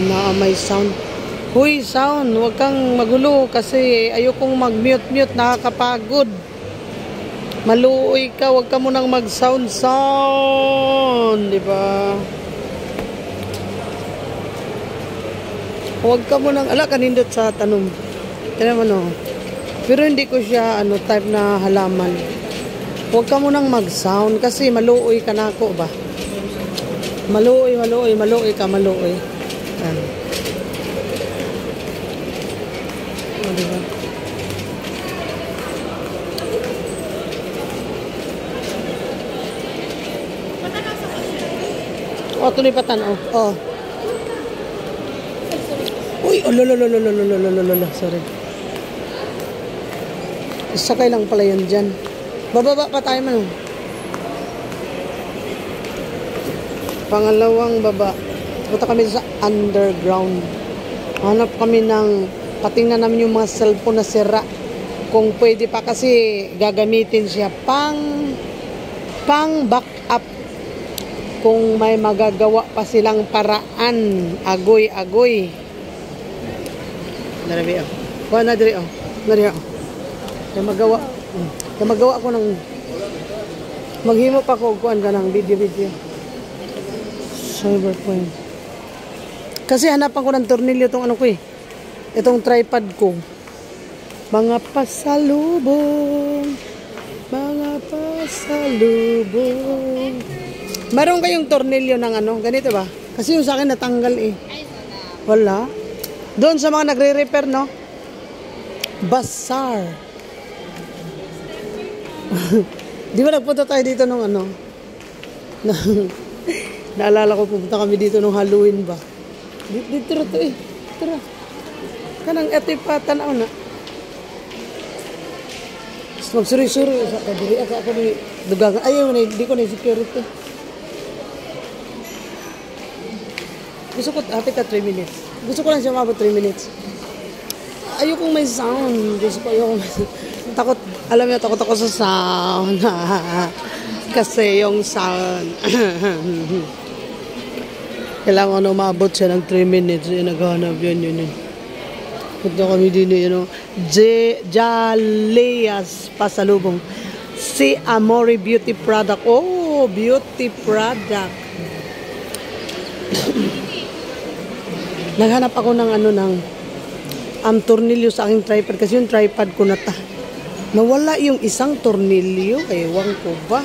Na may sound. Huy, sound, huwag kang magulo kasi ayokong mag-mute-mute, nakakapagod. Maluoy ka, huwag ka munang mag-sound, di ba? Huwag ka munang, kanindot sa tanong. Kaya ano, pero hindi ko siya, type na halaman. Huwag ka munang mag-sound kasi maluoy ka na ako ba? Maluoy ka. Yan. Diba? Ito ni patanaw. Uy, sorry. Sakay lang pala yun dyan. Bababa pa tayo man. Pangalawang baba. Punta kami sa underground. Hanap kami ng, patingnan namin yung mga cellphone na sira. Kung pwede pa kasi gagamitin siya pang backup. Kung may magagawa pa silang paraan. Agoy. Narabi ako. Kuha na diri ako. Kaya magawa ko ng maghimo pa ko kuan ka ng video. Cyberpoint. Kasi hanapan ko ng tornilyo itong itong tripod ko. Mga pasalubong. Meron kayong tornilyo ng ganito ba? Kasi yung sa akin natanggal eh. Wala. Doon sa mga nagre-repair, no? Bazaar. Di ba nagpunta tayo dito nung naalala ko, pupunta kami dito nung Halloween ba? Dito to eh. Tara. Kanang ito pa tanaw na. Magsuri-suri. Ako ni dugangan. Ayaw na, di ko na security. Gusto ko, hapit na 3 minutes. Gusto ko lang siya mabot 3 minutes. Ayokong may sound. Takot, alam niyo, takot ako sa sound. Kasi yung sound. Kailangan umabot siya ng 3 minutes. Naghahanap yun. Punta kami din, Jaleas pasalubong. Si Amore Beauty Product. Oh, beauty product. Naghanap ako ng tornilyo sa aking tripod kasi yung tripod ko nawala yung isang tornilyo, ewan ko ba.